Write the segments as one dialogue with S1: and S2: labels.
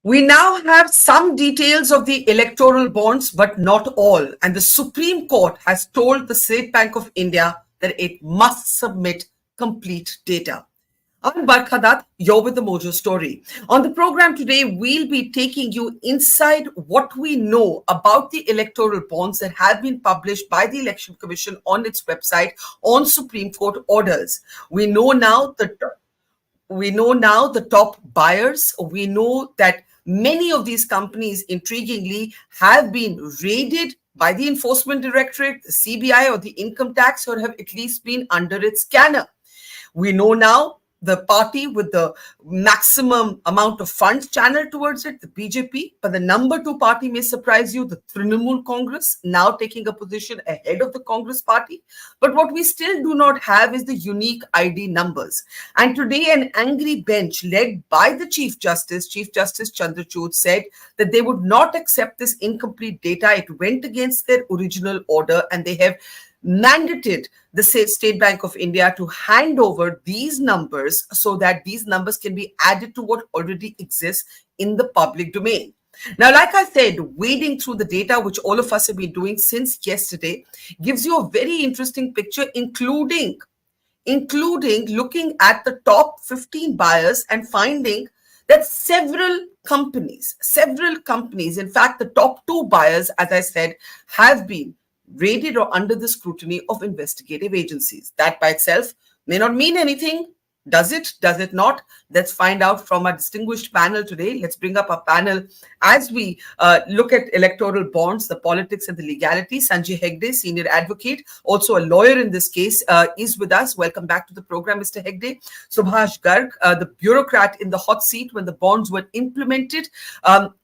S1: We now have some details of the electoral bonds, but not all. And the Supreme Court has told the State Bank of India that it must submit complete data. I'm Barkha Dutt, you're with the Mojo story. On the program today, we'll be taking you inside what we know about the electoral bonds that have been published by the Election Commission on its website on Supreme Court orders. We know now the top buyers. We know that many of these companies, intriguingly, have been raided by the Enforcement Directorate, the CBI, or the income tax, or have at least been under its scanner. We know now the party with the maximum amount of funds channeled towards it, the BJP, but the number two party may surprise you, the Trinamool Congress, now taking a position ahead of the Congress party. But what we still do not have is the unique ID numbers. And today, an angry bench led by the Chief Justice Chandrachud, said that they would not accept this incomplete data. It went against their original order, and they have mandated the State Bank of India to hand over these numbers so that these numbers can be added to what already exists in the public domain. Now, like I said, wading through the data, which all of us have been doing since yesterday, gives you a very interesting picture, including looking at the top 15 buyers and finding that several companies, in fact, the top two buyers, as I said, have been raided or under the scrutiny of investigative agencies. That by itself may not mean anything. Does it? Does it not? Let's find out from our distinguished panel today. Let's bring up our panel as we look at electoral bonds, the politics and the legality. Sanjay Hegde, senior advocate, also a lawyer in this case, is with us. Welcome back to the program, Mr. Hegde. Subhash Garg, the bureaucrat in the hot seat when the bonds were implemented,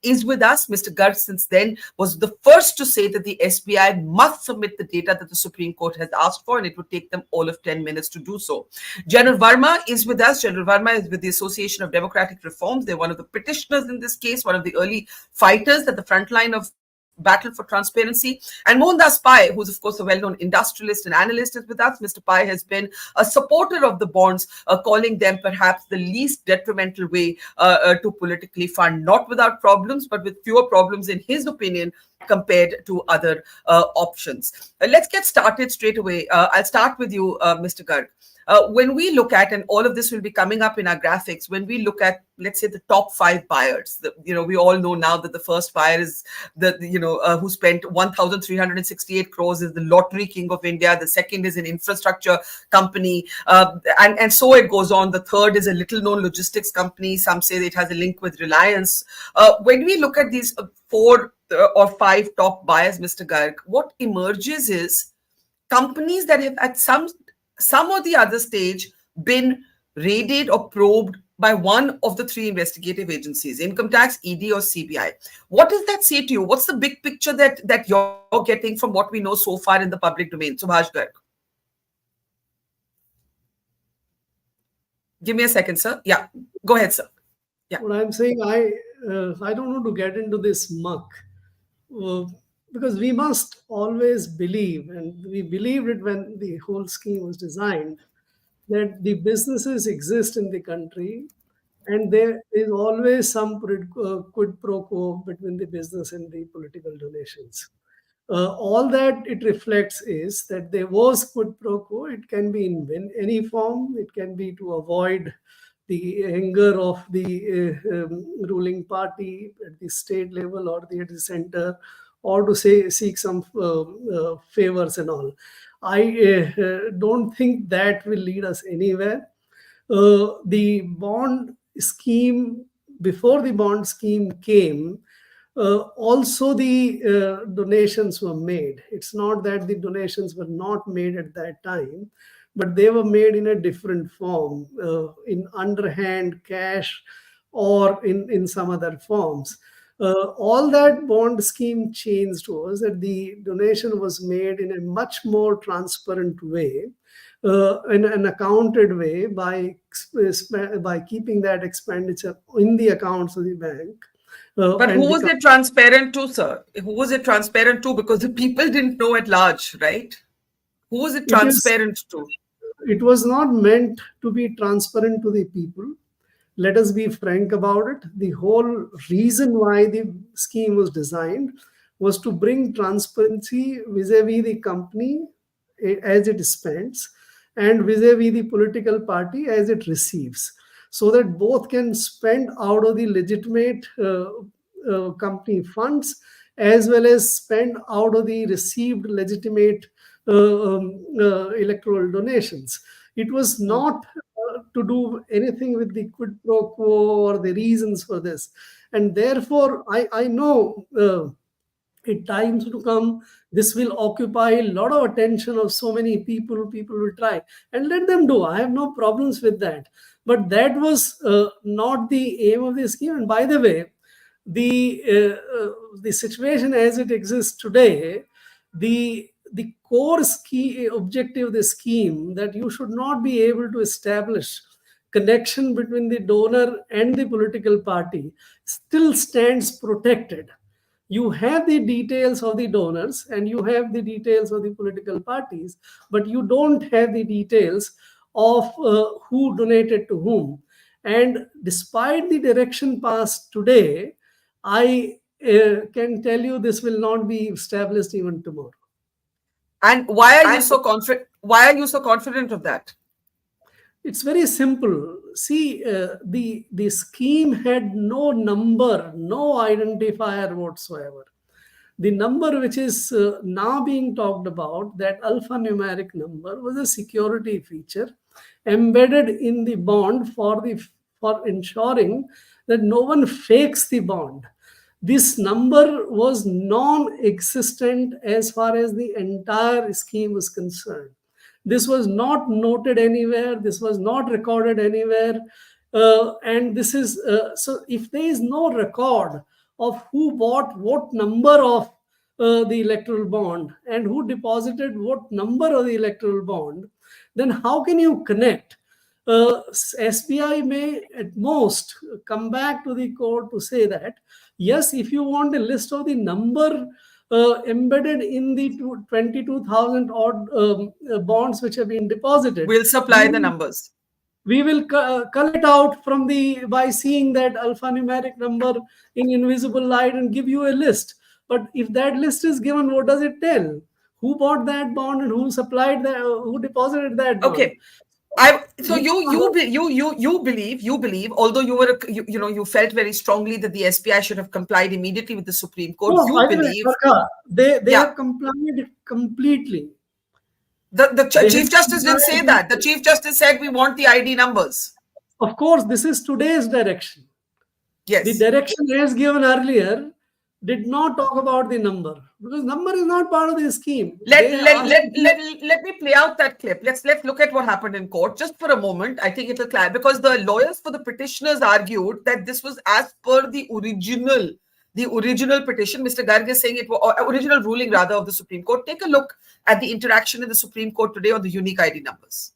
S1: is with us. Mr. Garg, since then, was the first to say that the SBI must submit the data that the Supreme Court has asked for, and it would take them all of 10 minutes to do so. General Verma is with us. General Verma is with the Association of Democratic Reforms. They're one of the petitioners in this case, one of the early fighters at the front line of battle for transparency. And Mohandas, who's of course a well-known industrialist and analyst, is with us. Mr. Pai has been a supporter of the bonds, calling them perhaps the least detrimental way to politically fund, not without problems, but with fewer problems in his opinion compared to other options. Let's get started straight away. I'll start with you, Mr. Garg. When we look at, and all of this will be coming up in our graphics, when we look at, let's say, the top five buyers, we all know now that the first buyer is who spent 1,368 crores, is the lottery king of India. The second is an infrastructure company, and so it goes on. The third is a little-known logistics company. Some say it has a link with Reliance. When we look at these four or five top buyers, Mr. Garg, what emerges is companies that have at some or the other stage been raided or probed by one of the three investigative agencies, income tax, ED, or CBI. What does that say to you? What's the big picture that you're getting from what we know so far in the public domain? Subhash Garg. Give me a second, sir. Yeah, go ahead, sir.
S2: Yeah. What I'm saying, I don't want to get into this muck. Because we must always believe, and we believed it when the whole scheme was designed, that the businesses exist in the country and there is always some quid pro quo between the business and the political donations. All that it reflects is that there was quid pro quo. It can be in any form. It can be to avoid the anger of the ruling party at the state level or at the center, or to seek some favors and all. I don't think that will lead us anywhere. The bond scheme, before the bond scheme came, also the donations were made. It's not that the donations were not made at that time, but they were made in a different form, in underhand cash or in some other forms. All that bond scheme changed was that the donation was made in a much more transparent way, in an accounted way, by keeping that expenditure in the accounts of the bank.
S1: But who was it transparent to, sir? Who was it transparent to? Because the people didn't know at large, right? Who was it transparent to?
S2: It was not meant to be transparent to the people. let us be frank about it. The whole reason why the scheme was designed was to bring transparency vis-a-vis the company as it spends and vis-a-vis the political party as it receives, so that both can spend out of the legitimate company funds as well as spend out of the received legitimate electoral donations. It was not to do anything with the quid pro quo or the reasons for this. And therefore, I know in times to come, this will occupy a lot of attention of so many people. People will try, and let them do. I have no problems with that. But that was not the aim of the scheme. And by the way, the situation as it exists today, the core objective of the scheme, that you should not be able to establish connection between the donor and the political party, still stands protected. You have the details of the donors and you have the details of the political parties, but you don't have the details of who donated to whom. And despite the direction passed today, I can tell you this will not be established even tomorrow.
S1: And why are you so confident? Why are you so confident of that?
S2: It's very simple. See, the scheme had no number, no identifier whatsoever. The number which is now being talked about, that alphanumeric number, was a security feature embedded in the bond for ensuring that no one fakes the bond. This number was non-existent as far as the entire scheme was concerned. This was not noted anywhere. This was not recorded anywhere. And this is so if there is no record of who bought what number of the electoral bond and who deposited what number of the electoral bond, then how can you connect? SBI may at most come back to the court to say that, yes, if you want a list of the number embedded in the 22,000 odd bonds which have been deposited,
S1: we'll supply the numbers.
S2: We will cull it out from by seeing that alphanumeric number in invisible light and give you a list. But if that list is given, what does it tell? Who bought that bond and who supplied that? Who deposited that bond?
S1: Okay. So you believe, although you felt very strongly that the SBI should have complied immediately with the Supreme Court.
S2: No,
S1: you believe
S2: they have complied completely.
S1: The Chief Justice didn't say that. The Chief Justice said we want the ID numbers.
S2: Of course, this is today's direction.
S1: Yes.
S2: The direction as given earlier did not talk about the number, because number is not part of the scheme.
S1: Let me play out that clip. Let's look at what happened in court just for a moment. I think it'll clarify, because the lawyers for the petitioners argued that this was as per the original petition. Mr. Garg is saying it was original ruling rather of the Supreme Court. Take a look at the interaction in the Supreme Court today on the unique ID numbers.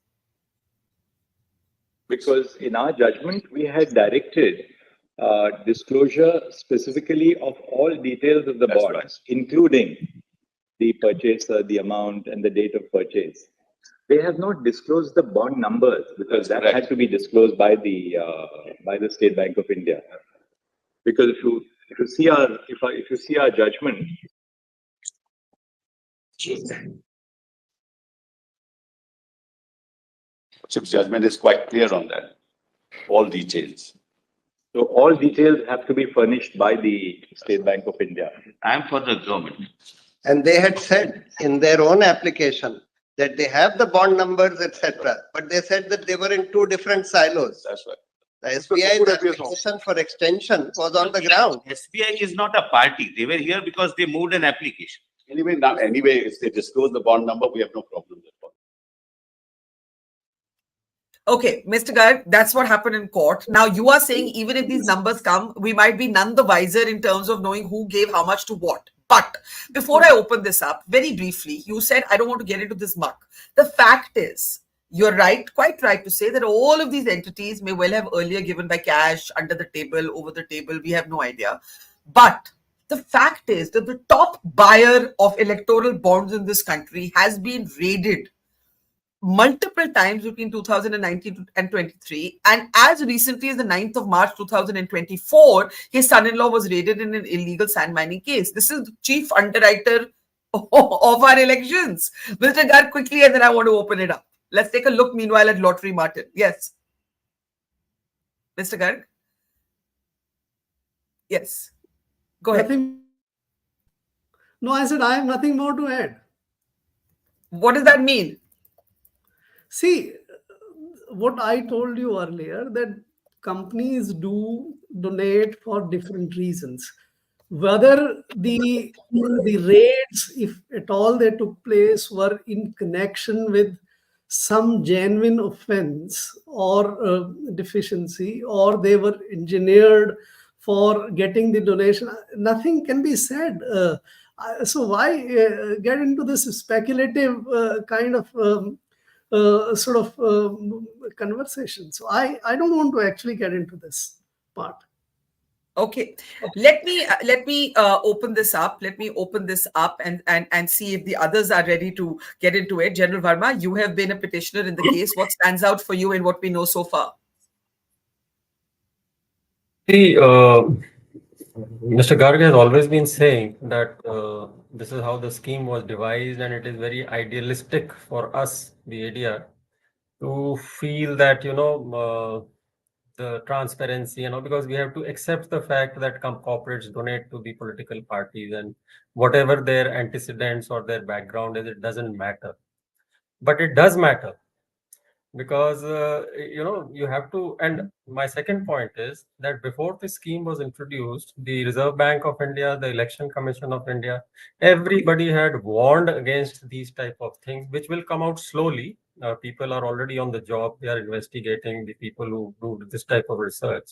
S3: Because in our judgment, we had directed disclosure specifically of all details of the bonds, including the purchaser, the amount, and the date of purchase. They have not disclosed the bond numbers, because that had to be disclosed by the State Bank of India. Because if you see our judgment,
S4: Chip's judgment is quite clear on that. All details.
S3: So all details have to be furnished by the State Bank of India.
S4: I am for the government.
S5: And they had said in their own application that they have the bond numbers, etc. But they said that they were in two different silos.
S4: That's right.
S5: The SBI's application for extension was on the ground.
S6: SBI is not a party. They were here because they moved an application.
S4: Anyway, if they disclose the bond number, we have no problem with that.
S1: Okay, Mr. Garg, that's what happened in court. Now, you are saying even if these numbers come, we might be none the wiser in terms of knowing who gave how much to what. But before I open this up, very briefly, you said, I don't want to get into this muck. The fact is, you're right, quite right to say that all of these entities may well have earlier given by cash, under the table, over the table. We have no idea. But the fact is that the top buyer of electoral bonds in this country has been raided multiple times between 2019 and 23. And as recently as the 9th of March 2024, his son-in-law was raided in an illegal sand mining case. This is the chief underwriter of our elections. Mr. Garg, quickly, and then I want to open it up. Let's take a look meanwhile at Lottery Martin. Yes. Mr. Garg? Yes. Go ahead.
S2: No, I said I have nothing more to add.
S1: What does that mean?
S2: See, what I told you earlier, that companies do donate for different reasons. Whether the raids, if at all they took place, were in connection with some genuine offense or deficiency, or they were engineered for getting the donation, nothing can be said. So why get into this speculative kind of sort of conversation? So I don't want to actually get into this part.
S1: Okay, let me open this up. Let me open this up and see if the others are ready to get into it. General Verma, you have been a petitioner in the case. What stands out for you in what we know so far?
S7: See, Mr. Garg has always been saying that this is how the scheme was devised, and it is very idealistic for us, the ADR, to feel that, the transparency, because we have to accept the fact that corporates donate to the political parties, and whatever their antecedents or their background is, it doesn't matter. But it does matter, because you have to. And my second point is that before this scheme was introduced, the Reserve Bank of India, the Election Commission of India, everybody had warned against these type of things, which will come out slowly. People are already on the job. They are investigating the people who do this type of research,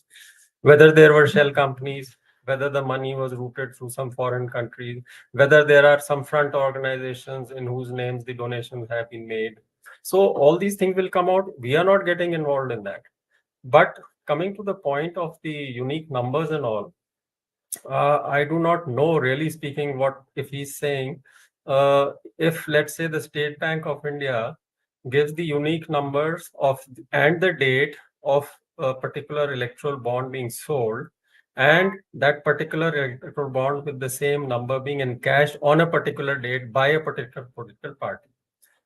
S7: whether there were shell companies, whether the money was routed through some foreign countries, whether there are some front organizations in whose names the donations have been made. So all these things will come out. We are not getting involved in that. But coming to the point of the unique numbers and all, I do not know, really speaking, what if he's saying, if let's say the State Bank of India gives the unique numbers of and the date of a particular electoral bond being sold, and that particular electoral bond with the same number being encashed on a particular date by a particular political party.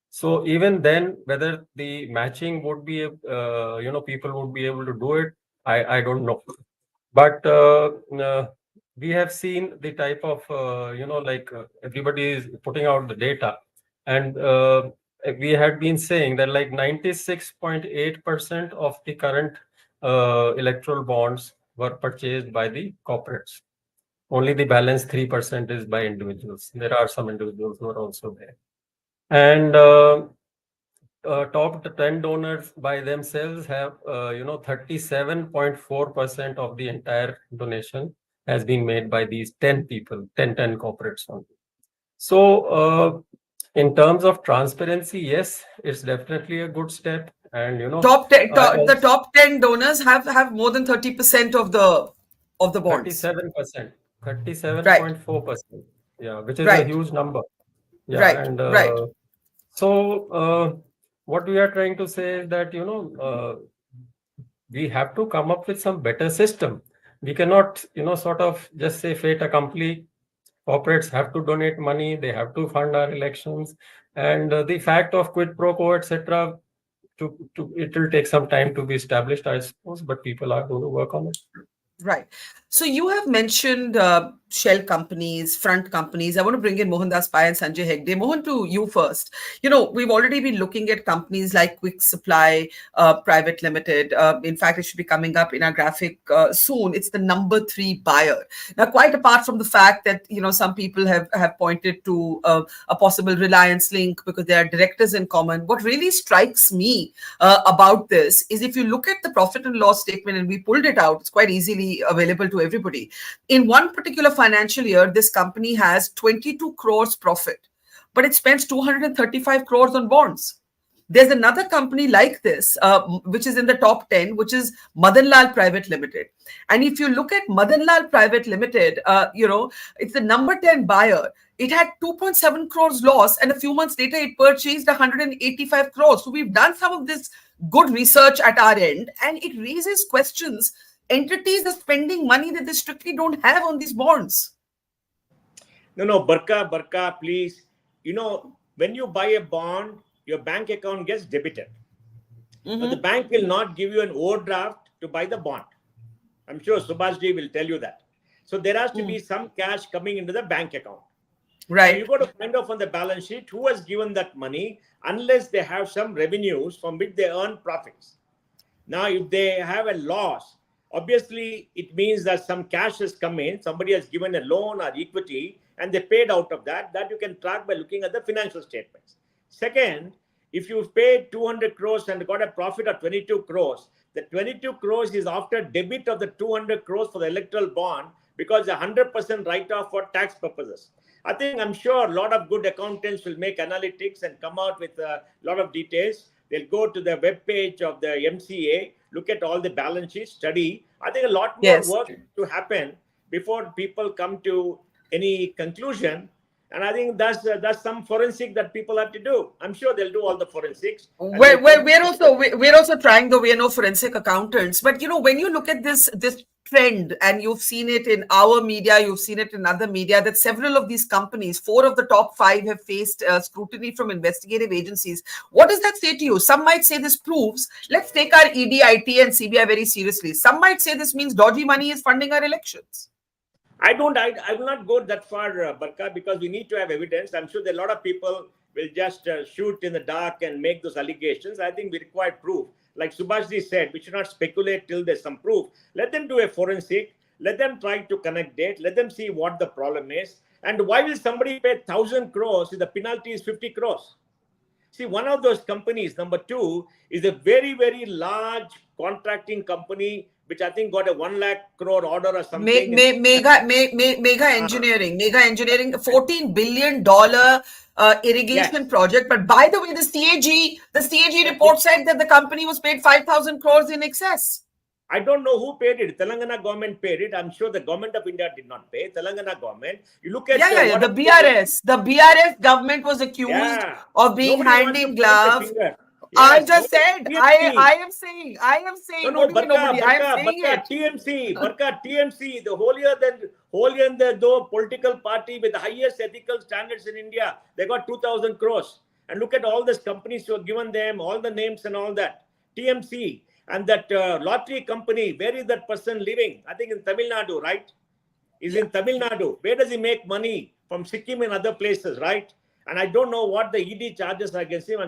S7: So even then, whether the matching would be, people would be able to do it, I don't know. But we have seen the type of, everybody is putting out the data. And we had been saying that like 96.8% of the current electoral bonds were purchased by the corporates. Only the balance 3% is by individuals. There are some individuals who are also there. And top 10 donors by themselves have, 37.4% of the entire donation has been made by these 10 people, 10 corporates only. So in terms of transparency, yes, it's definitely a good step. And
S1: the top 10 donors have more than 30% of the bonds.
S7: 37%, 37.4%. Yeah, which is a huge number. Yeah, and so what we are trying to say is that we have to come up with some better system. We cannot sort of just say fait accompli. Corporates have to donate money, they have to fund our elections, and the fact of quid pro quo, etc., it will take some time to be established, I suppose, but people are going to work on it.
S1: Right. So you have mentioned shell companies, front companies. I want to bring in Mohandas and Sanjay Hegde. Mohan, to you first. We've already been looking at companies like Quick Supply Private Limited. In fact, it should be coming up in our graphic soon. It's the number 3 buyer. Now, quite apart from the fact that, some people have pointed to a possible Reliance link because they are directors in common. What really strikes me about this is if you look at the profit and loss statement, and we pulled it out, it's quite easily available to everybody. In one particular financial year, this company has 22 crores profit, but it spends 235 crores on bonds. There's another company like this, which is in the top 10, which is Madanlal Private Limited. And if you look at Madanlal Private Limited, it's the number 10 buyer. It had 2.7 crores loss, and a few months later, it purchased 185 crores. So we've done some of this good research at our end, and it raises questions. Entities are spending money that they strictly don't have on these bonds.
S8: No, Barkha, please. When you buy a bond, your bank account gets debited. But the bank will not give you an overdraft to buy the bond. I'm sure Subhash ji will tell you that. So there has to be some cash coming into the bank account.
S1: Right.
S8: So you've got to find out from the balance sheet who has given that money, unless they have some revenues from which they earn profits. Now, if they have a loss, obviously it means that some cash has come in, somebody has given a loan or equity, and they paid out of that. That you can track by looking at the financial statements. Second, if you paid 200 crores and got a profit of 22 crores, the 22 crores is after debit of the 200 crores for the electoral bond, because 100% write-off for tax purposes. I'm sure a lot of good accountants will make analytics and come out with a lot of details. They'll go to the web page of the MCA, look at all the balance sheets, study. I think a lot more work to happen before people come to any conclusion. And I think that's some forensic that people have to do. I'm sure they'll do all the forensics.
S1: We're also trying, though we are no forensic accountants. But when you look at this trend, and you've seen it in our media, you've seen it in other media, that several of these companies, 4 of the top 5, have faced scrutiny from investigative agencies. What does that say to you? Some might say this proves, let's take our ED, IT, and CBI very seriously. Some might say this means dodgy money is funding our elections.
S8: I will not go that far, Barkha, because we need to have evidence. I'm sure that a lot of people will just shoot in the dark and make those allegations. I think we require proof. Like Subhash ji said, we should not speculate till there's some proof. Let them do a forensic. Let them try to connect it. Let them see what the problem is. And why will somebody pay 1,000 crores if the penalty is 50 crores? See, one of those companies, number 2, is a very, very large contracting company, which I think got a 1 lakh crore order or something.
S1: Mega Engineering, $14 billion irrigation project. But by the way, the CAG report said that the company was paid 5,000 crores in excess.
S8: I don't know who paid it. Telangana government paid it. I'm sure the government of India did not pay. Telangana government. You look at
S1: the BRS. The BRS government was accused of being hand in glove. I just said. I am saying.
S8: No, Barkha, TMC, the holier than though political party with the highest ethical standards in India. They got 2,000 crores. And look at all these companies who have given them all the names and all that. TMC. And that lottery company, where is that person living? I think in Tamil Nadu, right? He's in Tamil Nadu. Where does he make money? From Sikkim and other places, right? And I don't know what the ED charges are against him.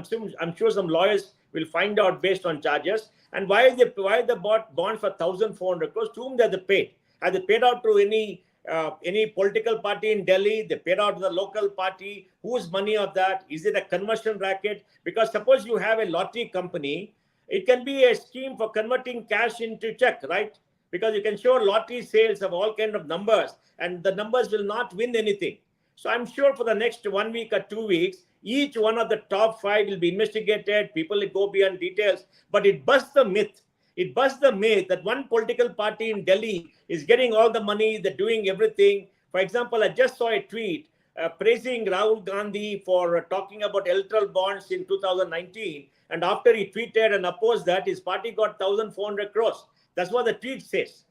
S8: I'm sure some lawyers will find out based on charges. And why they bought bond for 1,400 crores? To whom they paid? Have they paid out to any political party in Delhi? They paid out to the local party. Whose money of that? Is it a conversion racket? Because suppose you have a lottery company, it can be a scheme for converting cash into check, right? Because you can show lottery sales of all kind of numbers, and the numbers will not win anything. So I'm sure for the next 1 week or 2 weeks, each one of the top 5 will be investigated. People will go beyond details, but it busts the myth. It busts the myth that one political party in Delhi is getting all the money, they're doing everything. For example, I just saw a tweet praising Rahul Gandhi for talking about electoral bonds in 2019. And after he tweeted and opposed that, his party got 1,400 crores. That's what the tweet says.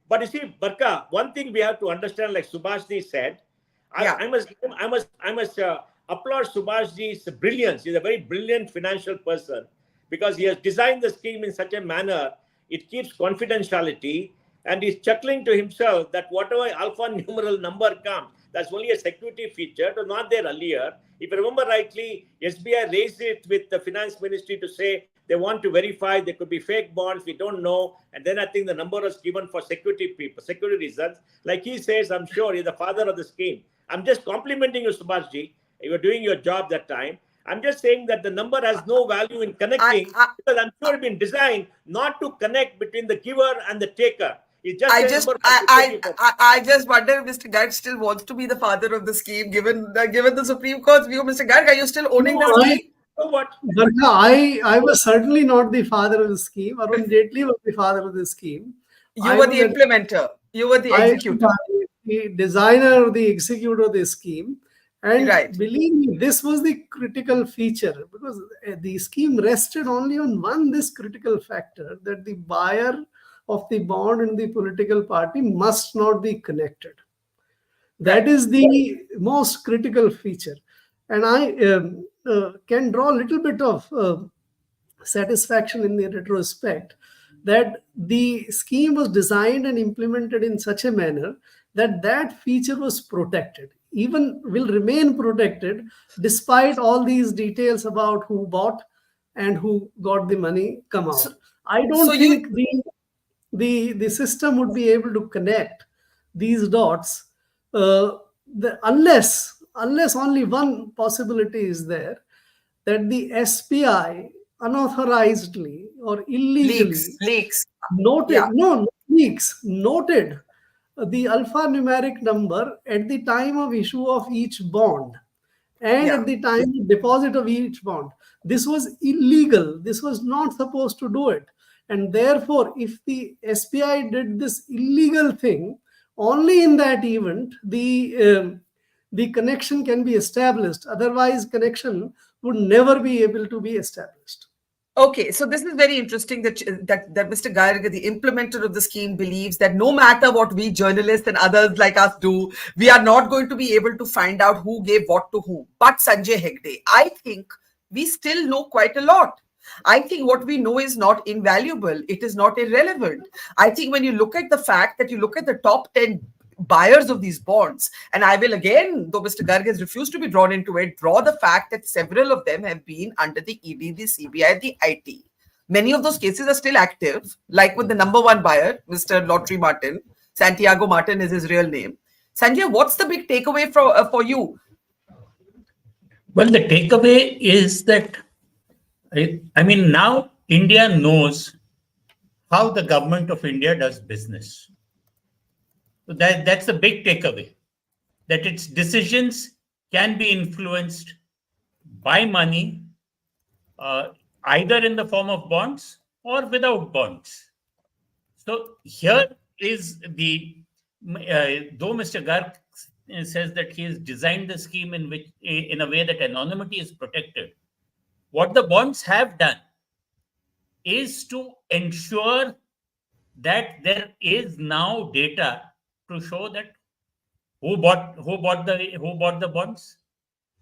S8: But you see, Barkha, one thing we have to understand, like Subhash ji said, I must applaud Subhash ji's brilliance. He's a very brilliant financial person, because he has designed the scheme in such a manner, it keeps confidentiality, and he's chuckling to himself that whatever alpha numeral number comes, that's only a security feature. It was not there earlier. If you remember rightly, SBI raised it with the finance ministry to say they want to verify there could be fake bonds. We don't know. And then I think the number was given for security reasons. Like he says, I'm sure he's the father of the scheme. I'm just complimenting you, Subhash ji. You were doing your job that time. I'm just saying that the number has no value in connecting, because I'm sure it's been designed not to connect between the giver and the taker. I just
S1: wonder if Mr. Garg still wants to be the father of the scheme, given the Supreme Court's view. Mr. Garg, are you still owning the scheme?
S8: So what?
S2: Barkha, I was certainly not the father of the scheme. Arun Jaitley was the father of the scheme.
S1: You were the implementer. You were the executor.
S2: The designer, the executor of the scheme. And
S1: Right.
S2: believe me, this was the critical feature, because the scheme rested only on this critical factor, that the buyer of the bond and the political party must not be connected. That is the most critical feature. And I can draw a little bit of satisfaction in the retrospect that the scheme was designed and implemented in such a manner that that feature was protected, even will remain protected despite all these details about who bought and who got the money come out. I don't think the system would be able to connect these dots unless only one possibility is there, that the SPI unauthorizedly or illegally
S1: leaks
S2: noted noted the alphanumeric number at the time of issue of each bond and at the time of deposit of each bond. This was illegal. This was not supposed to do it. And therefore, if the SPI did this illegal thing, only in that event, the connection can be established. Otherwise, connection would never be able to be established.
S1: Okay, so this is very interesting that Mr. Garg, the implementer of the scheme, believes that no matter what we journalists and others like us do, we are not going to be able to find out who gave what to whom. But Sanjay Hegde, I think we still know quite a lot. I think what we know is not invaluable. It is not irrelevant. I think when you look at the fact that you look at the top 10 buyers of these bonds, and I will again, though Mr. Garg has refused to be drawn into it, draw the fact that several of them have been under the ED, the CBI, the IT. Many of those cases are still active, like with the number one buyer, Mr. Lottery Martin. Santiago Martin is his real name. Sanjay, what's the big takeaway for you?
S9: Well, the takeaway is that, I mean, now India knows how the government of India does business. So that's the big takeaway, that its decisions can be influenced by money, either in the form of bonds or without bonds. So here is though Mr. Garg says that he has designed the scheme in a way that anonymity is protected, what the bonds have done is to ensure that there is now data to show that who bought the bonds.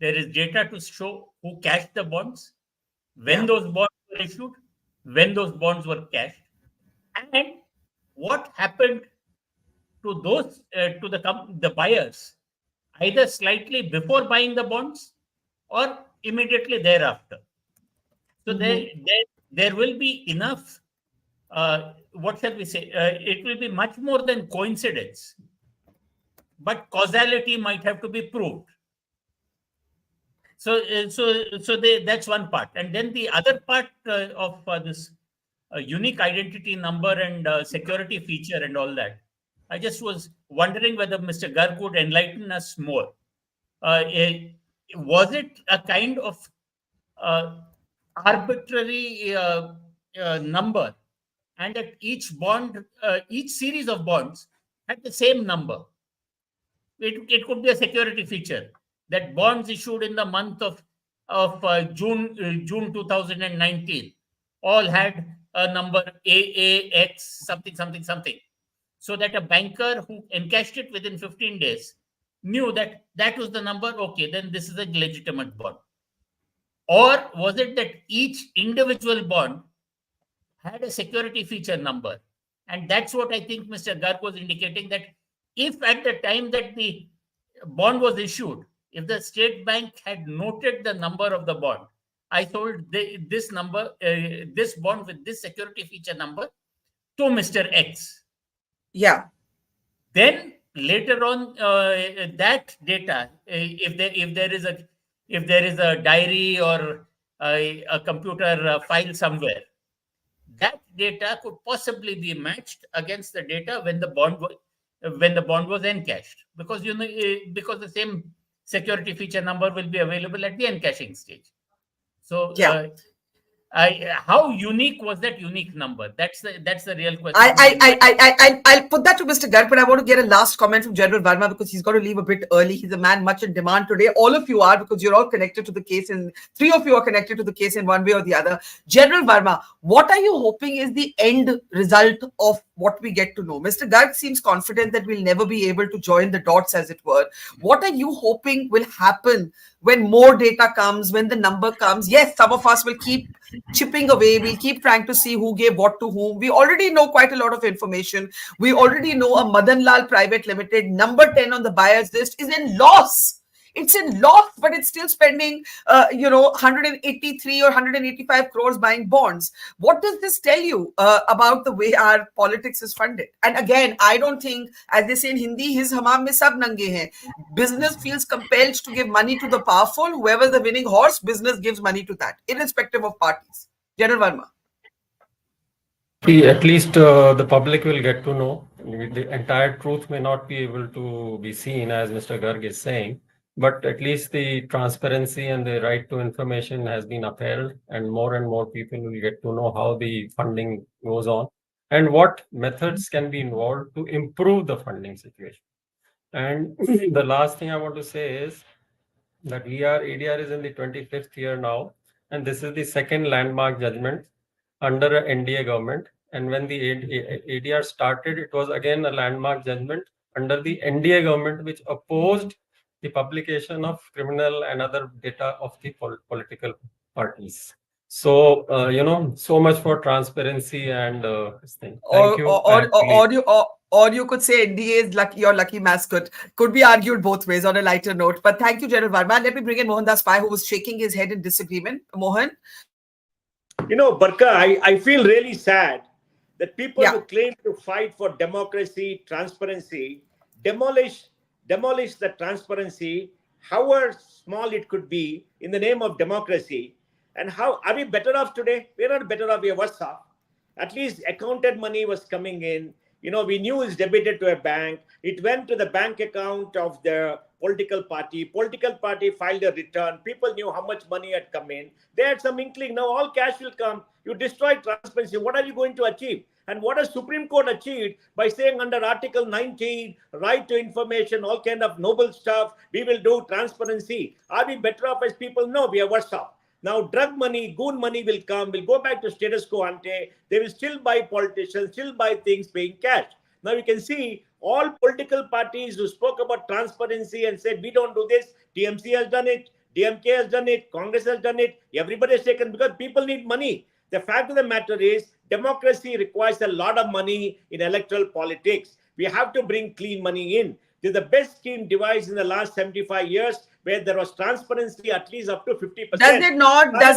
S9: There is data to show who cashed the bonds, when those bonds were issued, when those bonds were cashed, and what happened to those to the buyers, either slightly before buying the bonds or immediately thereafter. So there will be enough. What shall we say? It will be much more than coincidence, but causality might have to be proved. So that's one part, and then the other part of this unique identity number and security feature and all that. I just was wondering whether Mr. Garg would enlighten us more. Was it a kind of arbitrary number, and that each series of bonds had the same number? It could be a security feature that bonds issued in the month of June 2019 all had a number AAX something, so that a banker who encashed it within 15 days knew that that was the number. Okay, then this is a legitimate bond. Or was it that each individual bond had a security feature number? And that's what I think Mr. Garg was indicating, that if at the time that the bond was issued, if the State Bank had noted the number of the bond, I sold this bond with this security feature number to Mr. X.
S1: Yeah.
S9: Then later on, that data, if there is a diary or a computer file somewhere, that data could possibly be matched against the data when the bond was encashed, because the same security feature number will be available at the encashing stage. So
S1: Yeah.
S9: how unique was that unique number? That's the real question.
S1: I'll put that to Mr. Garg, but I want to get a last comment from General Verma because he's got to leave a bit early. He's a man much in demand today. All of you are, because you're all connected to the case, and three of you are connected to the case in one way or the other. General Verma, what are you hoping is the end result of what we get to know? Mr. Garg seems confident that we'll never be able to join the dots, as it were. What are you hoping will happen when more data comes, when the number comes? Yes, some of us will keep chipping away. We'll keep trying to see who gave what to whom. We already know quite a lot of information. We already know a Madan Lal Private Limited, number 10 on the buyers list, is in loss. It's in loss, but it's still spending, 183 or 185 crores buying bonds. What does this tell you about the way our politics is funded? And again, I don't think, as they say in Hindi, his hamam mein sab nange hain. Business feels compelled to give money to the powerful. Whoever's the winning horse, business gives money to that, irrespective of parties. General Verma.
S7: At least the public will get to know. The entire truth may not be able to be seen, as Mr. Garg is saying, but at least the transparency and the right to information has been upheld, and more people will get to know how the funding goes on and what methods can be involved to improve the funding situation. And the last thing I want to say is that ADR is in the 25th year now, and this is the second landmark judgment under an NDA government. And when the ADR started, it was again a landmark judgment under the NDA government, which opposed the publication of criminal and other data of the political parties. So, so much for transparency and this thing. Thank you.
S1: Or you could say NDA is your lucky mascot. Could be argued both ways on a lighter note. But thank you, General Verma. Let me bring in Mohandas Pai, who was shaking his head in disagreement. Mohan?
S8: Barkha, I feel really sad that people who claim to fight for democracy, transparency, demolish the transparency, however small it could be, in the name of democracy. And how are we better off today? We're not better off, we are worse off. At least accounted money was coming in. We knew it's debited to a bank. It went to the bank account of the political party. Political party filed a return. People knew how much money had come in. They had some inkling. Now all cash will come. You destroy transparency. What are you going to achieve? And what has Supreme Court achieved by saying under Article 19, right to information, all kind of noble stuff, we will do transparency. Are we better off as people? No, we are worse off. Now, drug money, goon money will come, will go back to status quo ante. They will still buy politicians, still buy things paying cash. Now, you can see all political parties who spoke about transparency and said, we don't do this. TMC has done it. DMK has done it. Congress has done it. Everybody has taken, because people need money. The fact of the matter is, democracy requires a lot of money in electoral politics. We have to bring clean money in. This is the best scheme devised in the last 75 years, where there was transparency at least up to 50%.
S1: Does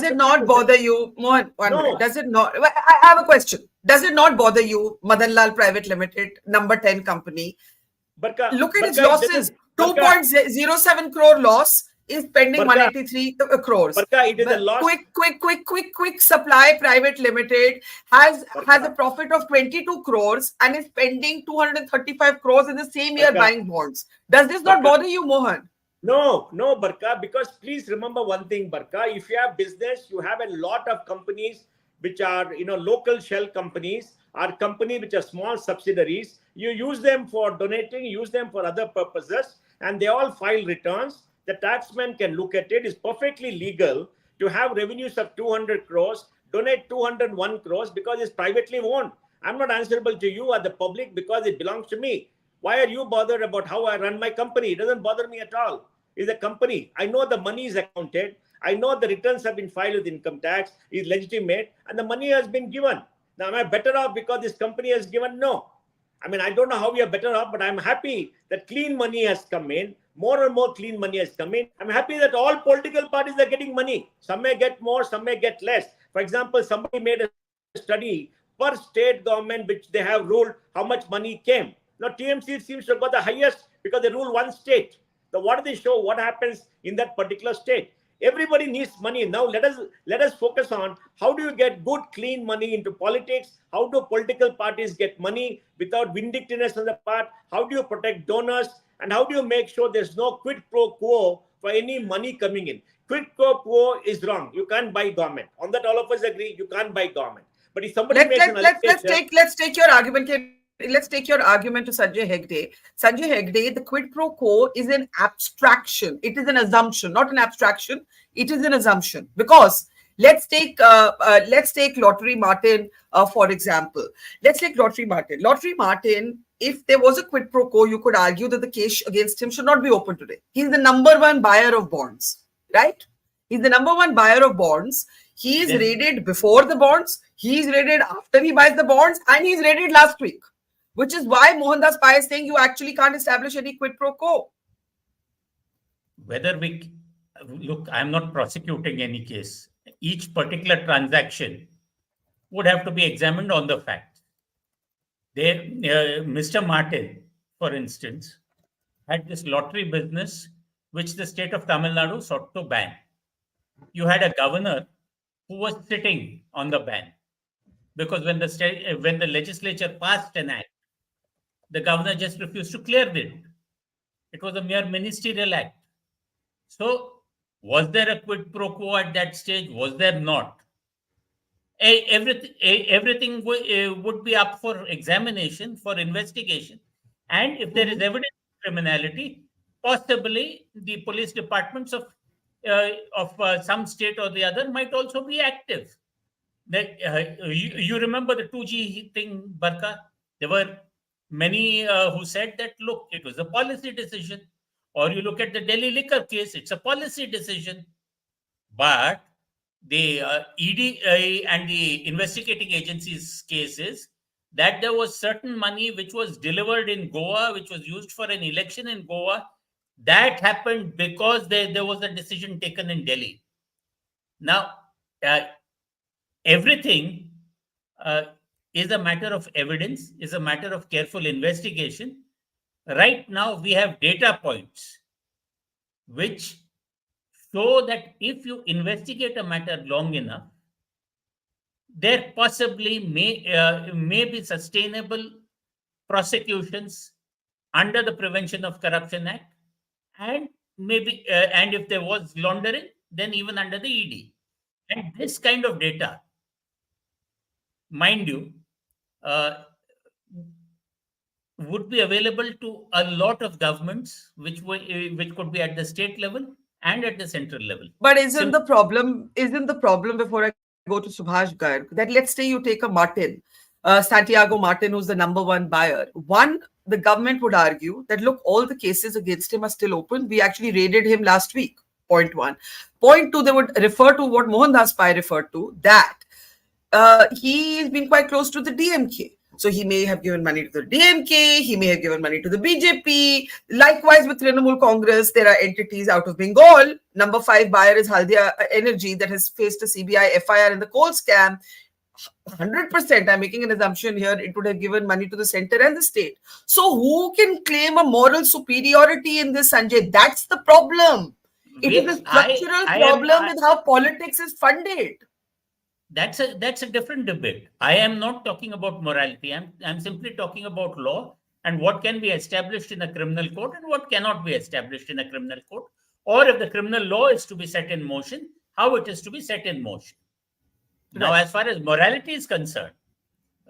S1: it not bother you, Mohan?
S8: No.
S1: Does it not? I have a question. Does it not bother you, Madan Lal Private Limited, number 10 company? Look at its losses. 2.07 crore loss is pending 183 crores.
S8: It is a loss.
S1: Quick Supply Private Limited has a profit of 22 crores and is spending 235 crores in the same year buying bonds. Does this not bother you, Mohan?
S8: No, Barkha, because please remember one thing, Barkha. If you have business, you have a lot of companies which are, local shell companies, or companies which are small subsidiaries. You use them for donating, use them for other purposes, and they all file returns. The taxman can look at it. It's perfectly legal to have revenues of 200 crores, donate 201 crores because it's privately owned. I'm not answerable to you or the public because it belongs to me. Why are you bothered about how I run my company? It doesn't bother me at all. It's a company. I know the money is accounted. I know the returns have been filed with income tax, is legitimate, and the money has been given. Now, am I better off because this company has given? No. I don't know how we are better off, but I'm happy that clean money has come in. More and more clean money has come in. I'm happy that all political parties are getting money. Some may get more, some may get less. For example, somebody made a study per state government, which they have ruled how much money came. Now, TMC seems to have got the highest because they rule one state. Now, what do they show? What happens in that particular state? Everybody needs money. Now, let us focus on how do you get good, clean money into politics? How do political parties get money without vindictiveness on the part? How do you protect donors? And how do you make sure there's no quid pro quo for any money coming in. Quid pro quo is wrong. You can't buy government. On that, all of us agree. You can't buy government. But if somebody makes an allegation,
S1: let's take your argument. Let's take your argument to Sanjay Hegde. Sanjay Hegde, the quid pro quo is an abstraction. It is an assumption, not an abstraction. It is an assumption because let's take Lottery Martin for example. Let's take Lottery Martin. Lottery Martin, if there was a quid pro quo, you could argue that the case against him should not be open today. He's the number one buyer of bonds, right? He's the number one buyer of bonds. He is raided before the bonds. He is raided after he buys the bonds, and he's raided last week, which is why Mohandas is saying you actually can't establish any quid pro quo.
S9: Whether we look, I'm not prosecuting any case. Each particular transaction would have to be examined on the facts. Mr. Martin, for instance, had this lottery business which the state of Tamil Nadu sought to ban. You had a governor who was sitting on the ban because when the legislature passed an act, the governor just refused to clear it. It was a mere ministerial act. So, was there a quid pro quo at that stage? Was there not? Everything would be up for examination, for investigation. And if there is evidence of criminality, possibly the police departments of some state or the other might also be active. You remember the 2G thing, Barkha? There were many who said that, look, it was a policy decision. Or you look at the Delhi liquor case, it's a policy decision. But the ED and the investigating agencies' cases that there was certain money which was delivered in Goa, which was used for an election in Goa. That happened because there was a decision taken in Delhi. Now, everything is a matter of evidence, is a matter of careful investigation. Right now, we have data points which show that if you investigate a matter long enough, there possibly may be sustainable prosecutions under the Prevention of Corruption Act, and maybe and if there was laundering, then even under the ED. And this kind of data, mind you, would be available to a lot of governments, which could be at the state level and at the central level.
S1: But isn't the problem before I go to Subhash Garg, that let's say you take a Martin, Santiago Martin, who's the number one buyer. One, the government would argue that, look, all the cases against him are still open. We actually raided him last week. Point one. Point two, they would refer to what Mohandas referred to, that he's been quite close to the DMK. So he may have given money to the DMK, he may have given money to the BJP. Likewise, with Trinamool Congress, there are entities out of Bengal. Number 5 buyer is Haldia Energy that has faced a CBI FIR in the coal scam. 100%, I'm making an assumption here, it would have given money to the center and the state. So who can claim a moral superiority in this, Sanjay? That's the problem. It is a structural problem with how politics is funded.
S9: That's a different debate. I am not talking about morality. I'm simply talking about law and what can be established in a criminal court and what cannot be established in a criminal court. Or if the criminal law is to be set in motion, how it is to be set in motion. Right. Now, as far as morality is concerned,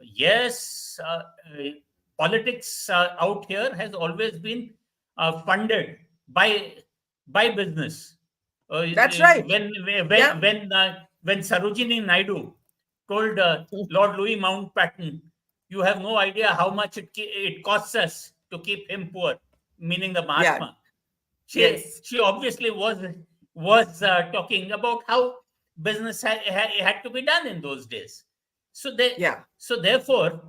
S9: yes, politics out here has always been funded by business.
S1: That's right.
S9: When Sarojini Naidu told Lord Louis Mountbatten, you have no idea how much it costs us to keep him poor, meaning the Mahatma. Yeah. She obviously was talking about how business had to be done in those days. So therefore,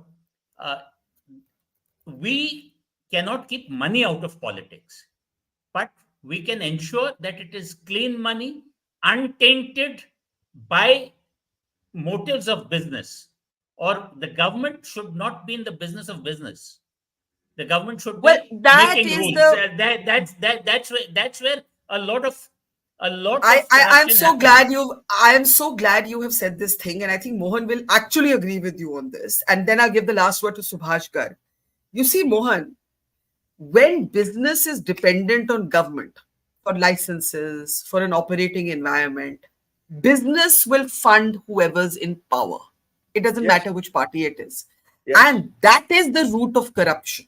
S9: we cannot keep money out of politics, but we can ensure that it is clean money, untainted by motives of business. Or the government should not be in the business of business. The government should be making rules. That's where a lot of I am so glad you have said this thing, and I think Mohan will actually agree with you on this. And then I'll give the last word to Subhash Garg. You see, Mohan, when business is dependent on government,
S1: for licenses, for an operating environment, business will fund whoever's in power. It doesn't matter which party it is. And that is the root of corruption.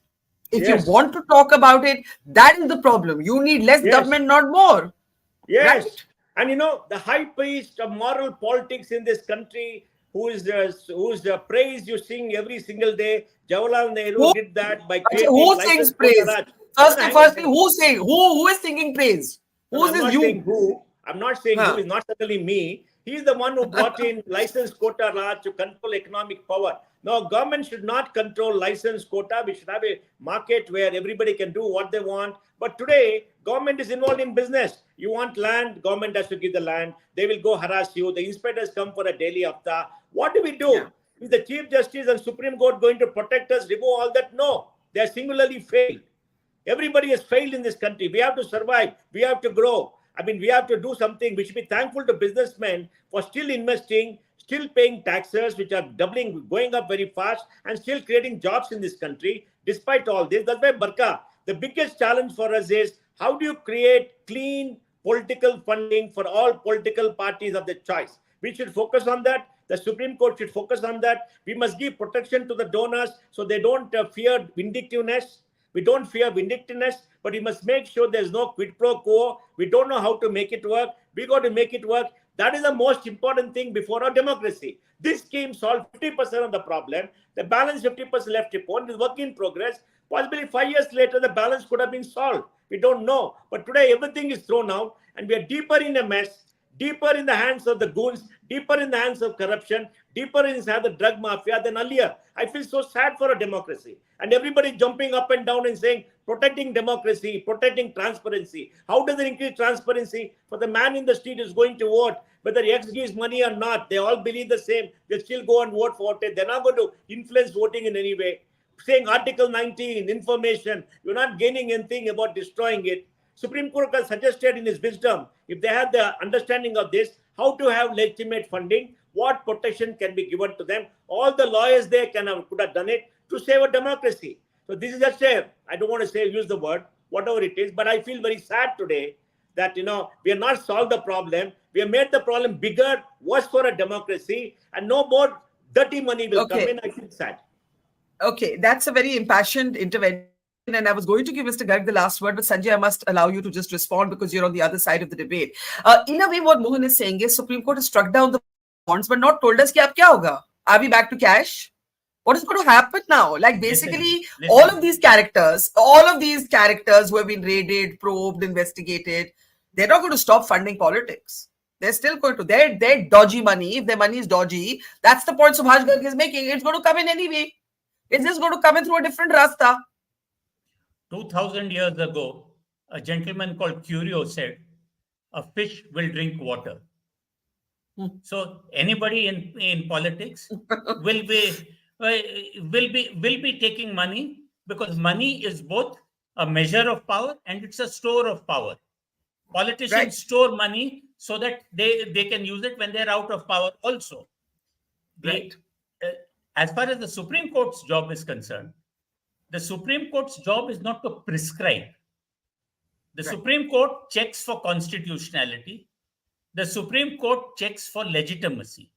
S1: If you want to talk about it, that is the problem. You need less government, not more.
S8: Yes.
S1: Right?
S8: And you know, the high priest of moral politics in this country, whose praise you sing every single day, Jawaharlal Nehru did that by creating
S1: Who sings praise? Firstly, who is singing praise? Who is this you?
S8: I'm not saying who is not certainly me. He's the one who brought in license quota Raj to control economic power. No, government should not control license quota. We should have a market where everybody can do what they want. But today, government is involved in business. You want land, government has to give the land. They will go harass you. The inspectors come for a daily hafta. What do we do? Yeah. Is the Chief Justice and Supreme Court going to protect us, remove all that? No. They are singularly failed. Everybody has failed in this country. We have to survive. We have to grow. I mean, we have to do something. We should be thankful to businessmen for still investing, still paying taxes, which are doubling, going up very fast, and still creating jobs in this country. Despite all this, that's why, Barkha, the biggest challenge for us is how do you create clean political funding for all political parties of their choice? We should focus on that. The Supreme Court should focus on that. We must give protection to the donors so they don't fear vindictiveness. We don't fear vindictiveness, but we must make sure there's no quid pro quo. We don't know how to make it work. We got to make it work. That is the most important thing before our democracy. This scheme solved 50% of the problem. The balance 50% left to point is work in progress. Possibly 5 years later, the balance could have been solved. We don't know. But today, everything is thrown out, and we are deeper in a mess, deeper in the hands of the goons, deeper in the hands of corruption, deeper in the hands of the drug mafia than earlier. I feel so sad for a democracy. And everybody jumping up and down and saying, protecting democracy, protecting transparency. How does it increase transparency? For the man in the street is going to vote, whether X gives money or not, they all believe the same. They still go and vote for it. They're not going to influence voting in any way. Saying Article 19, information, you're not gaining anything about destroying it. Supreme Court has suggested in its wisdom, if they have the understanding of this, how to have legitimate funding, what protection can be given to them. All the lawyers there could have done it to save a democracy. So this is just I don't want to use the word, whatever it is, but I feel very sad today that, we have not solved the problem. We have made the problem bigger, worse for a democracy, and no more dirty money will come in. I feel sad.
S1: Okay, that's a very impassioned intervention. And I was going to give Mr. Garg the last word, but Sanjay, I must allow you to just respond because you're on the other side of the debate. In a way, what Mohan is saying is Supreme Court has struck down the bonds, but not told us kya hoga. Are we back to cash? What is going to happen now? Like basically, all of these characters who have been raided, probed, investigated, they're not going to stop funding politics. They're still going to. Their dodgy money, if their money is dodgy, that's the point Subhash Garg is making. It's going to come in anyway. It's just going to come in through a different rasta.
S9: 2000 years ago, a gentleman called Curio said, a fish will drink water. So anybody in politics will be taking money, because money is both a measure of power and it's a store of power. Politicians store money so that they can use it when they're out of power also. As far as the Supreme Court's job is concerned, the Supreme Court's job is not to prescribe. The Supreme Court checks for constitutionality. The Supreme Court checks for legitimacy.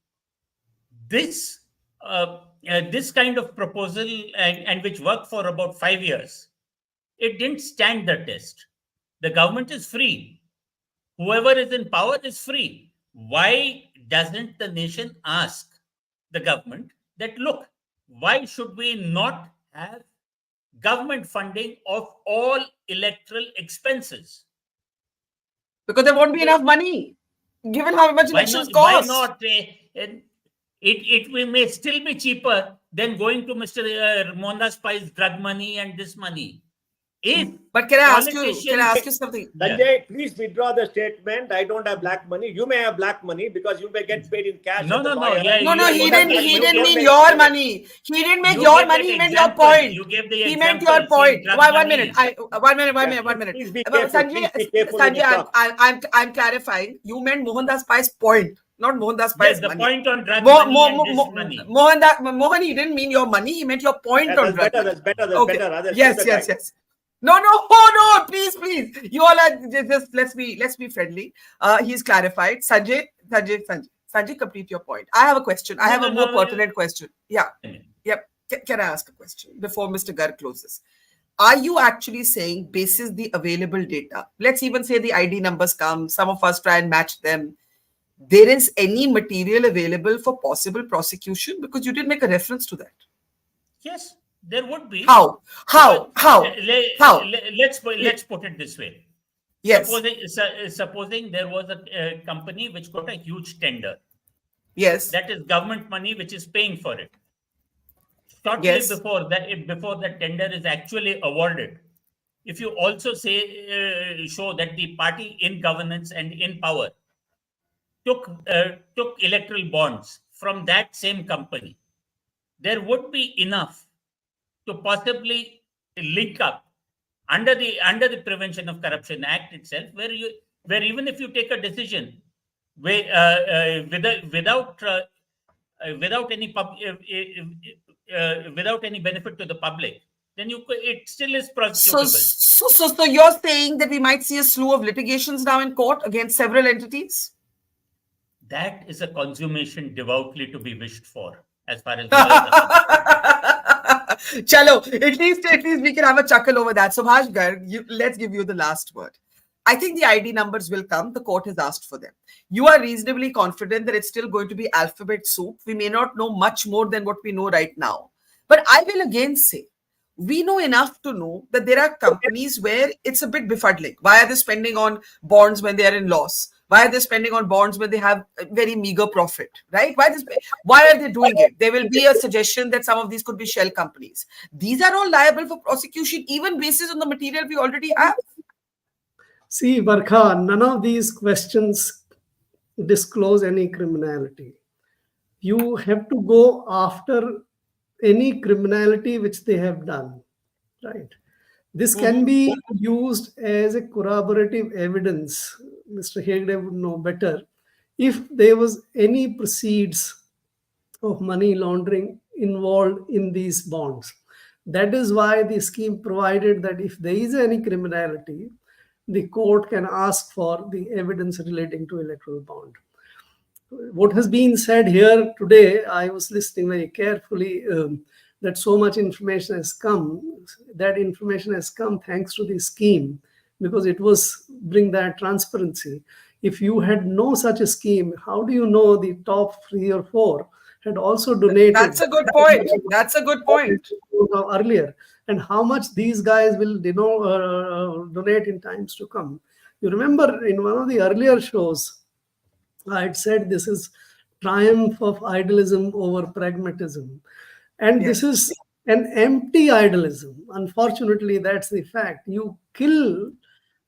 S9: This kind of proposal, and which worked for about 5 years, it didn't stand the test. The government is free. Whoever is in power is free. Why doesn't the nation ask the government that, look, why should we not have government funding of all electoral expenses?
S1: Because there won't be enough money, given how much elections cost.
S9: Why not? It may still be cheaper than going to Mr. Mohandas Pai's drug money and this money.
S1: But can I ask you something?
S8: Sanjay, please withdraw the statement. I don't have black money. You may have black money because you may get paid in cash.
S9: No.
S1: He didn't mean your money. He didn't make your money. He meant your point. He meant your point. One minute. Sanjay, I'm clarifying. You meant Mohandas Pai's point, not Mohandas Pai's money.
S9: The point on drug money and
S1: Mohan, he didn't mean your money. He meant your point on drug money.
S8: That's better.
S1: Yes. No, oh no, please. You all are just let's be friendly. He's clarified. Sanjay, complete your point. I have a question. I have a more pertinent question. Yeah. Yep. Can I ask a question before Mr. Garg closes? Are you actually saying, basis the available data, let's even say the ID numbers come, some of us try and match them, there is any material available for possible prosecution? Because you did make a reference to that.
S9: Yes, there would be.
S1: How?
S9: Let's put it this way.
S1: Yes.
S9: Supposing there was a company which got a huge tender.
S1: Yes.
S9: That is government money which is paying for it. Shortly before that tender is actually awarded, if you also show that the party in governance and in power took electoral bonds from that same company, there would be enough to possibly link up under the Prevention of Corruption Act itself, where even if you take a decision without any without any benefit to the public, then it still is prosecutable.
S1: So you're saying that we might see a slew of litigations now in court against several entities?
S9: That is a consummation devoutly to be wished for, as far as
S1: Chalo, at least we can have a chuckle over that. Subhash Garg, let's give you the last word. I think the ID numbers will come. The court has asked for them. You are reasonably confident that it's still going to be alphabet soup. We may not know much more than what we know right now. But I will again say, we know enough to know that there are companies where it's a bit befuddling. Why are they spending on bonds when they are in loss? Why are they spending on bonds when they have a very meager profit, right? Why are they doing it? There will be a suggestion that some of these could be shell companies. These are all liable for prosecution, even based on the material we already have.
S2: See, Barkha, none of these questions disclose any criminality. You have to go after any criminality which they have done, right? This can be used as a corroborative evidence. Mr. Hegde would know better if there was any proceeds of money laundering involved in these bonds. That is why the scheme provided that if there is any criminality, the court can ask for the evidence relating to electoral bond. What has been said here today, I was listening very carefully, that so much information has come. That information has come thanks to the scheme, because it was bring that transparency. If you had no such a scheme, how do you know the top 3 or 4 had also donated?
S1: That's a good point. That's a good point.
S2: Earlier, and how much these guys will donate in times to come. You remember in one of the earlier shows, I had said this is triumph of idealism over pragmatism. And this is an empty idealism. Unfortunately, that's the fact. You kill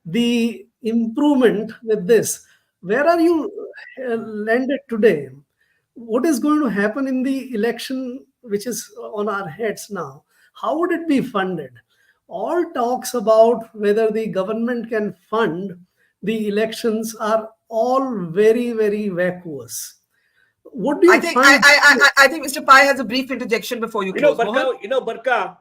S2: the improvement with this. Where are you landed today? What is going to happen in the election, which is on our heads now? How would it be funded? All talks about whether the government can fund the elections are all very, very vacuous. What do you
S1: think Mr. Pai has a brief interjection before you close.
S8: Barkha,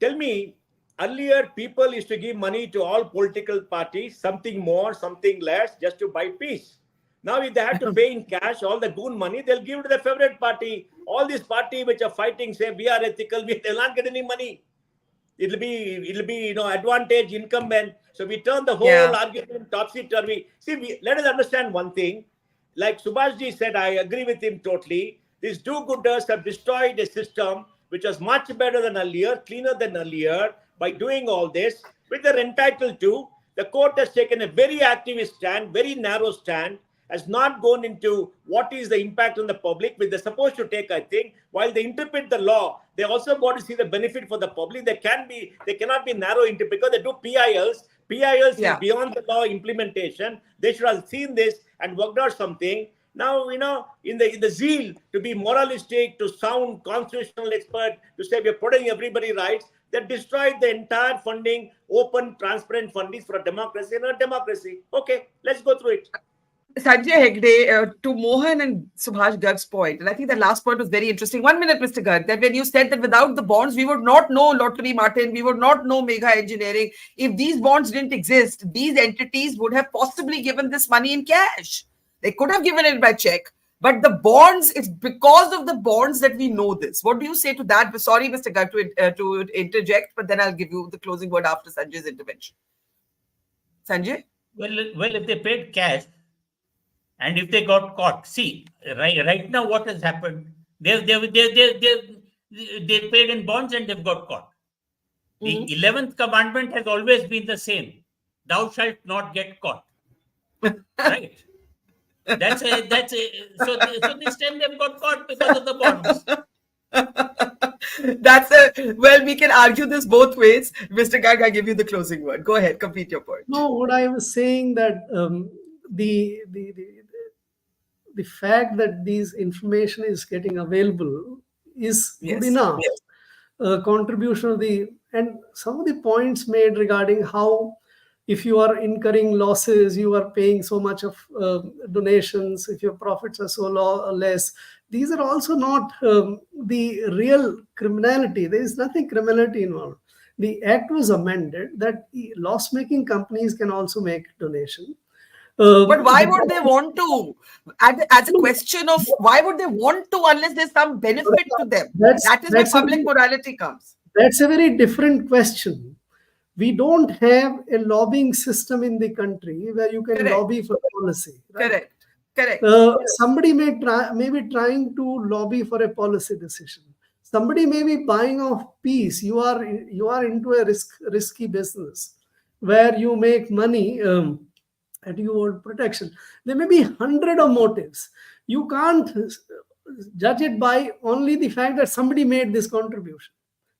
S8: tell me, earlier people used to give money to all political parties, something more, something less, just to buy peace. Now, if they have to pay in cash all the goon money, they'll give to the favorite party. All these parties which are fighting, say we are ethical, they'll not get any money. It'll be advantage incumbent. So we turn the whole argument topsy-turvy. See, let us understand one thing. Like Subhash said, I agree with him totally. These do-gooders have destroyed a system which was much better than earlier, cleaner than earlier. By doing all this, which they're entitled to, the court has taken a very activist stand, very narrow stand, has not gone into what is the impact on the public, which they're supposed to take, I think. While they interpret the law, they also got to see the benefit for the public. They cannot be narrow into, because they do PILs. PILs is beyond the law implementation. They should have seen this and worked out something. Now, in the zeal to be moralistic, to sound constitutional expert, to say we're protecting everybody's rights, they destroyed the entire funding, open, transparent funding for a democracy and a democracy. Okay, let's go through it.
S1: Sanjay Hegde, to Mohan and Subhash Garg's point, and I think the last point was very interesting. 1 minute, Mr. Garg, that when you said that without the bonds, we would not know Lottery Martin, we would not know Mega Engineering. If these bonds didn't exist, these entities would have possibly given this money in cash. They could have given it by check. But the bonds, it's because of the bonds that we know this. What do you say to that? Sorry, Mr. Garg, to interject, but then I'll give you the closing word after Sanjay's intervention. Sanjay?
S9: Well, if they paid cash and if they got caught, see, right now what has happened? They paid in bonds and they've got caught. The 11th commandment has always been the same: thou shalt not get caught. Right? So this time they've got caught because of the bonds.
S1: Well, we can argue this both ways. Mr. Garg, I give you the closing word. Go ahead, complete your point.
S2: No, what I was saying that the fact that these information is getting available is good enough. Contribution of and some of the points made regarding how if you are incurring losses, you are paying so much of donations. If your profits are so less, these are also not the real criminality. There is nothing criminality involved. The act was amended that loss-making companies can also make donation.
S1: But why would they want to? As a question of why would they want to unless there's some benefit to them? That is where public morality comes.
S2: That's a very different question. We don't have a lobbying system in the country where you can lobby for policy. Right?
S1: Correct.
S2: Somebody may be trying to lobby for a policy decision. Somebody may be buying off peace. You are into a risky business where you make money and you want protection. There may be 100 of motives. You can't judge it by only the fact that somebody made this contribution.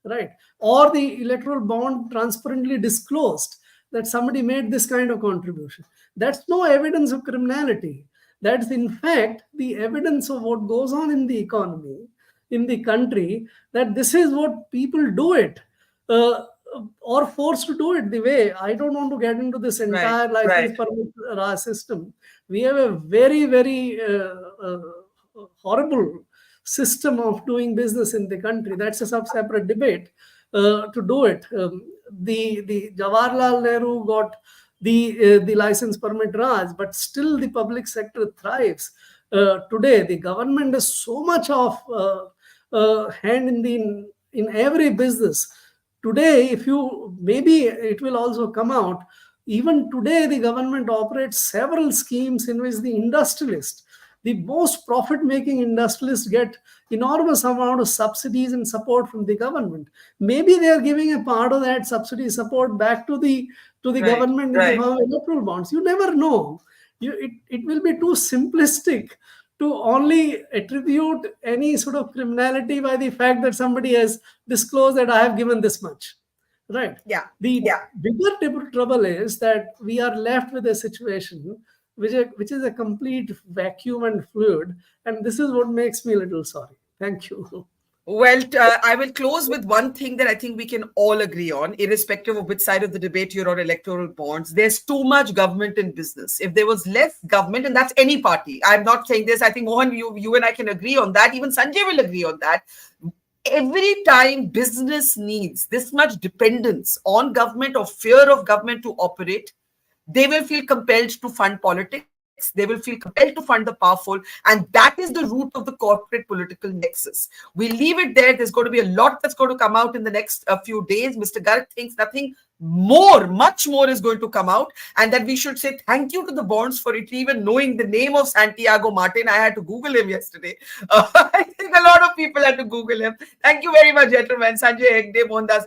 S2: Right, or the electoral bond transparently disclosed that somebody made this kind of contribution. That's no evidence of criminality. That's in fact the evidence of what goes on in the economy, in the country, that this is what people do it, or forced to do it the way. I don't want to get into this entire license permit system. We have a very, very horrible system of doing business in the country. That's a separate debate to do it. The Jawaharlal Nehru got the license permit Raj, but still the public sector thrives. Today, the government has so much of hand in every business. Today, maybe it will also come out, even today the government operates several schemes in which the industrialist, the most profit-making industrialists, get enormous amount of subsidies and support from the government. Maybe they are giving a part of that subsidy support back to the government in the form of electoral bonds. You never know. It will be too simplistic to only attribute any sort of criminality by the fact that somebody has disclosed that I have given this much. Right.
S1: Yeah.
S2: The bigger trouble is that we are left with a situation which is a complete vacuum and fluid. And this is what makes me a little sorry. Thank you.
S1: Well, I will close with one thing that I think we can all agree on, irrespective of which side of the debate you're on electoral bonds. There's too much government in business. If there was less government, and that's any party, I'm not saying this, I think, Mohan, you and I can agree on that. Even Sanjay will agree on that. Every time business needs this much dependence on government or fear of government to operate, they will feel compelled to fund politics. They will feel compelled to fund the powerful. And that is the root of the corporate political nexus. We leave it there. There's going to be a lot that's going to come out in the next few days. Mr. Garg thinks nothing more, much more is going to come out. And that we should say thank you to the bonds for it, even knowing the name of Santiago Martin. I had to Google him yesterday. I think a lot of people had to Google him. Thank you very much, gentlemen. Sanjay Hegde, Mohandas,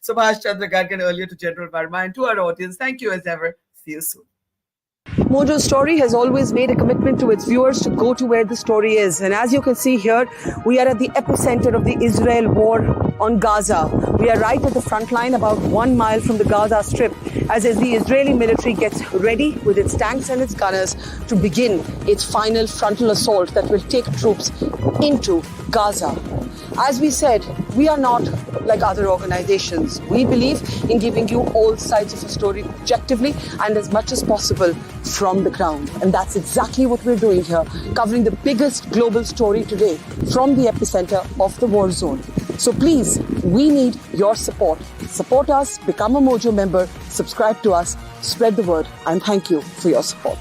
S1: Subhash Chandra Garg, and earlier to General Verma. And to our audience, thank you as ever. See you soon.
S10: Mojo's Story has always made a commitment to its viewers to go to where the story is. And as you can see here, we are at the epicenter of the Israel war on Gaza. We are right at the front line, about 1 mile from the Gaza Strip, as the Israeli military gets ready with its tanks and its gunners to begin its final frontal assault that will take troops into Gaza. As we said, we are not like other organizations. We believe in giving you all sides of a story objectively and as much as possible from the ground. And that's exactly what we're doing here, covering the biggest global story today from the epicenter of the war zone. So please, we need your support. Support us, become a Mojo member, subscribe to us, spread the word, and thank you for your support.